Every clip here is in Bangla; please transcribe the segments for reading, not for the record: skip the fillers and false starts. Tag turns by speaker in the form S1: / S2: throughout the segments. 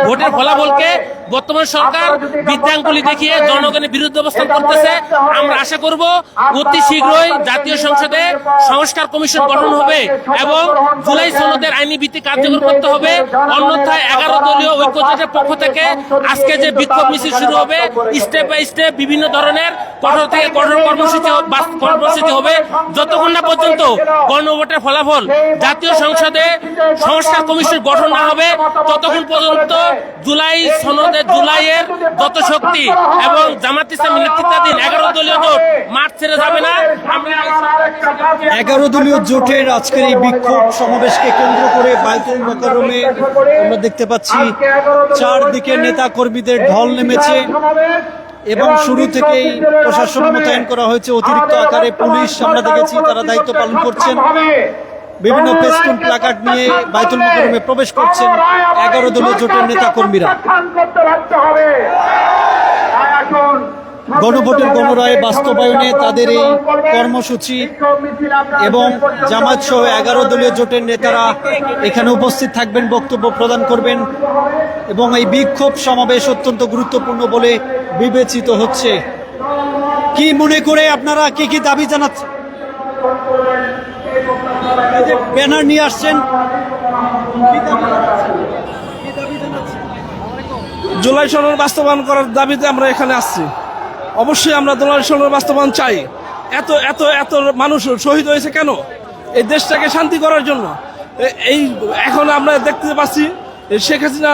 S1: ভোটের ফলাফলকে বর্তমান সরকার বিদ্যাঙ্গুলি দেখিয়ে জনগণের বিরুদ্ধে অবস্থান করতেছে। আমরা আশা করব অতি শীঘ্রই জাতীয় সংসদে সংস্কার কমিশন গঠন হবে এবং জুলাই সনদের আইনি ভিত্তি কার্যকর করতে হবে। অন্যথায় 11 দলীয় ঐক্যজোটের পক্ষ থেকে আজকে যে বিক্ষোভ মিছিল শুরু হবে, স্টেপ বাই স্টেপ বিভিন্ন ধরনের কঠোর থেকে কঠোর কর্মসূচি হবে, যতক্ষণ না পর্যন্ত গণভোটের ফলাফল জাতীয় সংসদে সংস্কার কমিশন গঠন না হবে, ততক্ষণ পর্যন্ত জুলাইয়ের যত শক্তি এবং জামাত ইসলামী নেতৃত্বাধীন 11 দলীয় জোট মাঠ ছেড়ে যাবে না।
S2: 11 দলীয় জোটের আজকের এই বিক্ষোভ সমাবেশকে কেন্দ্র করে বায়তুল মোকাররমে আমরা দেখতে পাচ্ছি চারদিকে নেতা কর্মীদের ঢল নেমেছে এবং শুরু থেকেই প্রশাসন মোতায়েন করা হয়েছে। অতিরিক্ত আকারে পুলিশ আমরা দেখেছি তারা দায়িত্ব পালন করছেন। বিভিন্ন ফেস্টুন প্ল্যাকার্ড নিয়ে বায়তুল মোকাররমে প্রবেশ করছেন 11 দলীয় জোটের নেতা কর্মীরা। গণভোটের গণরায় বাস্তবায়নে তাদের এই কর্মসূচি এবং জামাত সহ 11 দলীয় জোটের নেতারা এখানে উপস্থিত থাকবেন, বক্তব্য প্রদান করবেন এবং এই বিক্ষোভ সমাবেশ অত্যন্ত গুরুত্বপূর্ণ বলে বিবেচিত হচ্ছে। কি মনে করে আপনারা কি দাবি জানাচ্ছেন? ব্যানার নিয়ে আসছেন,
S3: জুলাই সনদ বাস্তবায়ন করার দাবিতে আমরা এখানে আসছি। অবশ্যই আমরা জুলাই সনদ বাস্তবায়ন চাই। এত এত এত মানুষ শহীদ হয়েছে কেন? এই দেশটাকে শান্তি করার জন্য। এই এখন আমরা দেখতে পাচ্ছি শেখ হাসিনা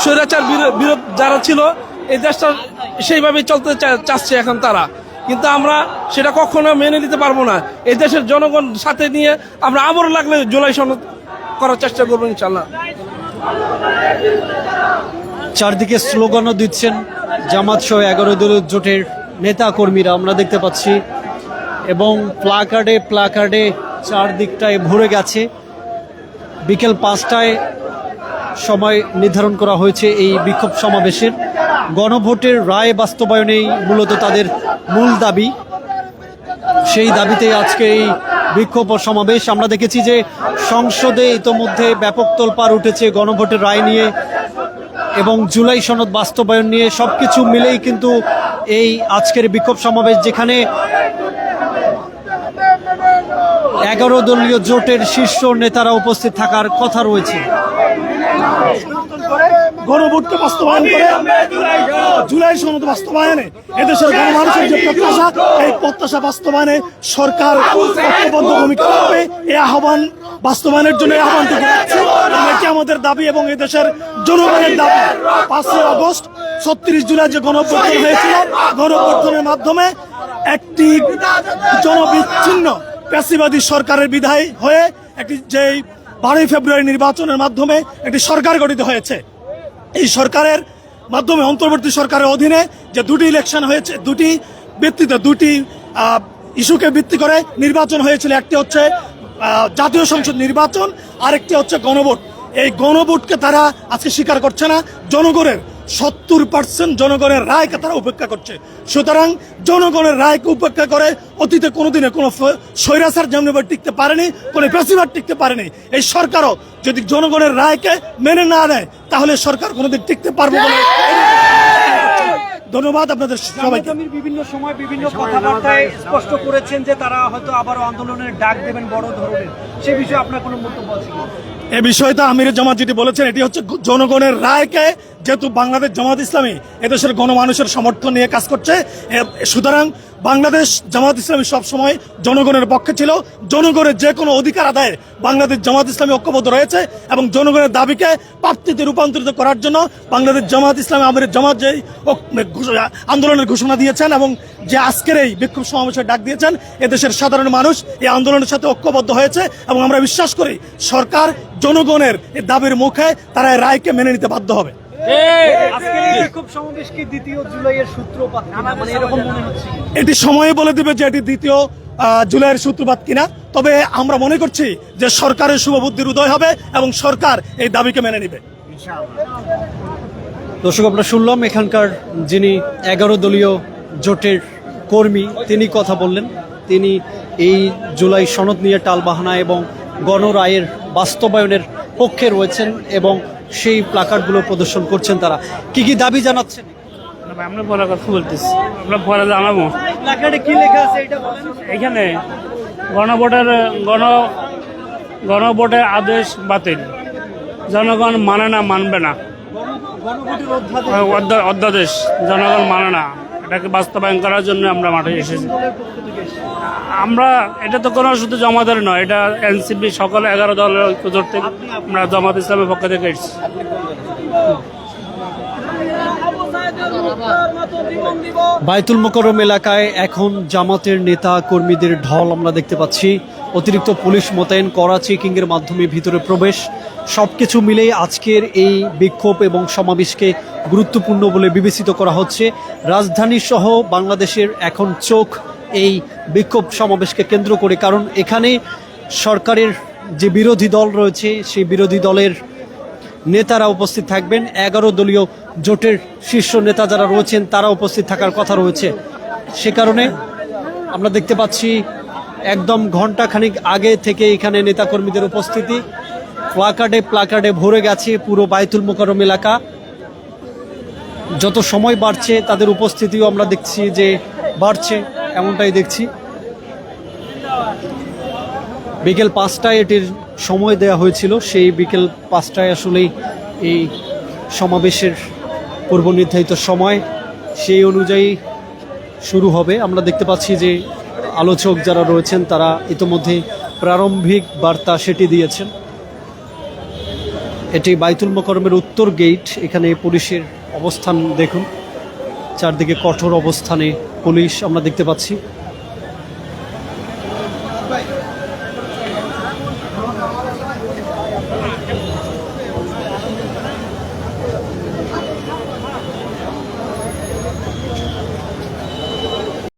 S3: স্বৈরাচার বিরোধ যারা ছিল, এই দেশটা সেইভাবেই চলতে চাচ্ছে এখন তারা, কিন্তু আমরা সেটা কখনো মেনে নিতে পারবো না। এই দেশের জনগণ সাথে নিয়ে আমরা আবার লাগলে জুলাই সনদ করার চেষ্টা করবো ইনশাল্লাহ।
S2: চারদিকে স্লোগানও দিচ্ছেন জামাত সহ 11 দলীয় জোটের নেতা কর্মীরা আমরা দেখতে পাচ্ছি এবং প্লাকার্ডে চারদিকটায় ভরে গেছে। বিকেল 5টায় সময় নির্ধারণ করা হয়েছে এই বিক্ষোভ সমাবেশের। গণভোটের রায় বাস্তবায়নেই মূলত তাদের মূল দাবি। সেই দাবিতে আজকে এই বিক্ষোভ ও সমাবেশ। আমরা দেখেছি যে সংসদে ইতোমধ্যে ব্যাপক তোলপাড় উঠেছে গণভোটের রায় নিয়ে এবং জুলাই সনদ বাস্তবায়ন নিয়ে। সবকিছু মিলেই কিন্তু এই আজকের বিক্ষোভ সমাবেশ, যেখানে 11 দলীয় জোটের শীর্ষ নেতারা উপস্থিত থাকার কথা রয়েছে।
S4: গণভোটকে বাস্তবায়ন করে জুলাই সনদ বাস্তবায়নে এদেশের গণমানুষের যে প্রত্যাশা, এই প্রত্যাশা বাস্তবায়নে সরকার ঐক্যবদ্ধ ভূমিকা রাখবে। এই আহ্বান বাস্তবায়নের জন্য আহ্বান থেকে যাচ্ছে। এটি আমাদের দাবি এবং এদেশের জনগণের দাবি। 5 আগস্ট 36 জুলাই যে গণঅভ্যুত্থান হয়েছিল, গণঅভ্যুত্থানের মাধ্যমে একটি জনবিচ্ছিন্ন পেশিবাদী সরকারের বিদায় হয়ে একটি যে 12 ফেব্রুয়ারি নির্বাচনের মাধ্যমে একটি সরকার গঠিত হয়েছে। এই সরকারের মাধ্যমে অন্তর্বর্তী সরকারের অধীনে যে দুটি ইলেকশন হয়েছে, দুটি ইস্যুকে ভিত্তি করে নির্বাচন হয়েছিল। একটি হচ্ছে জাতীয় সংসদ নির্বাচন, আরেকটি হচ্ছে গণভোট। এই গণভোটকে তারা আজকে স্বীকার করছে না। জনগণের 70% জনগণের রায়কে তারা উপেক্ষা করছে। সুতরাং জনগণের রায়কে উপেক্ষা করে অতীতে কোনোদিনে কোনো স্বৈরাচার যেমন টিকতে পারেনি, কোনো পেশিবাদ টিকতে পারেনি। এই সরকারও যদি জনগণের রায়কে মেনে না নেয় তাহলে সরকার কোনোদিন টিকতে পারবে বলে। ধন্যবাদ আপনাদের সবাইকে।
S2: বিভিন্ন সময় বিভিন্ন কথাবার্তায় স্পষ্ট করেছেন যে তারা হয়তো আবারও আন্দোলনের ডাক দেবেন বড় ধরনের। সে বিষয়ে আপনার কোনো মন্তব্য আছে?
S4: এ বিষয়টা আমির জামাত যেটি বলেছেন, এটি হচ্ছে জনগণের রায়কে, যেহেতু বাংলাদেশ জামাত ইসলামী এদেশের গণমানুষের সমর্থন নিয়ে কাজ করছে, সুতরাং বাংলাদেশ জামাত ইসলামী সবসময় জনগণের পক্ষে ছিল। জনগণের যে কোনো অধিকার আদায়ে বাংলাদেশ জামাত ইসলামী ঐক্যবদ্ধ রয়েছে এবং জনগণের দাবিকে প্রাপ্তিতে রূপান্তরিত করার জন্য বাংলাদেশ জামাত ইসলামী আমির জামাত যে আন্দোলনের ঘোষণা দিয়েছেন এবং যে আজকের এই বিক্ষোভ সমাবেশের ডাক দিয়েছেন, এদেশের সাধারণ মানুষ এই আন্দোলনের সাথে ঐক্যবদ্ধ হয়েছে এবং আমরা বিশ্বাস করি সরকার জনগণের এই দাবির মুখে তারা এই রায়কে মেনে নিতে বাধ্য হবে। এটি সময় বলে দিবে যে এটি দ্বিতীয় জুলাইয়ের সূত্রপাত কিনা। তবে আমরা মনে করছি যে সরকারের শুভবুদ্ধির উদয় হবে এবং সরকার এই দাবিকে মেনে নেবে।
S2: দর্শক, আমরা শুনলাম এখানকার যিনি 11 দলীয় জোটের কর্মী, তিনি কথা বললেন। তিনি এই জুলাই সনদ নিয়ে টালবাহানা এবং গণরায়ের বাস্তবায়নের পক্ষে রয়েছেন এবং সেই প্লাকার্ডগুলো প্রদর্শন করছেন তারা। কি কি দাবি জানাচ্ছেন?
S5: আমরা পরে কথা বলতেছি, আমরা পরে জানাবো।
S2: প্লাকার্ডে কি লেখা আছে এটা বলেন।
S5: এখানে গণভোটের আদেশ বাতিল, জনগণ মানে না, মানবে না। অধ্যাদেশ জনগণ মানে না, এটাকে বাস্তবায়ন করার জন্য আমরা মাঠে এসেছি। আমরা এটা তো কোনো শুধু জমাদার নয়, এটা এনসিপি সকল 11 দলের ঐক্য ধরতে আমরা জামাত ইসলামের পক্ষ থেকে এসেছি।
S2: বায়তুল মোকাররম এলাকায় এখন জামাতের নেতা কর্মীদের ঢল আমরা দেখতে পাচ্ছি। অতিরিক্ত পুলিশ মোতায়েন, কড়া চেকিং এর মাধ্যমে ভিতরে প্রবেশ, সবকিছু মিলেই আজকের এই বিক্ষোভ এবং সমাবেশকে গুরুত্বপূর্ণ বলে বিবেচিত করা হচ্ছে। রাজধানী সহ বাংলাদেশের এখন চোখ এই বিক্ষোভ সমাবেশকে কেন্দ্র করে, কারণ এখানে সরকারের যে বিরোধী দল রয়েছে সেই বিরোধী দলের নেতারা উপস্থিত থাকবেন। 11 দলীয় জোটের শীর্ষ নেতা যারা রয়েছেন তারা উপস্থিত থাকার কথা রয়েছে। সে কারণে আমরা দেখতে পাচ্ছি একদম ঘন্টাখানিক আগে থেকে এখানে নেতাকর্মীদের উপস্থিতি। প্লাকার্ডে ভরে গেছে পুরো বায়তুল মোকাররম এলাকা। যত সময় বাড়ছে তাদের উপস্থিতিও আমরা দেখছি যে বাড়ছে, এমনটাই দেখছি। বিকেল 5টায় এটির সময় দেওয়া হয়েছিল, সেই বিকেল 5টায় আসলেই এই সমাবেশের পূর্ব নির্ধারিত সময়, সেই অনুযায়ী শুরু হবে। আমরা দেখতে পাচ্ছি যে আলোচক যারা রয়েছেন তারা ইতোমধ্যে প্রারম্ভিক বার্তা সেটি দিয়েছেন। এটি বায়তুল মোকাররমের উত্তর গেট। এখানে পুলিশের অবস্থান দেখুন, চারদিকে কঠোর অবস্থানে পুলিশ আমরা দেখতে পাচ্ছি।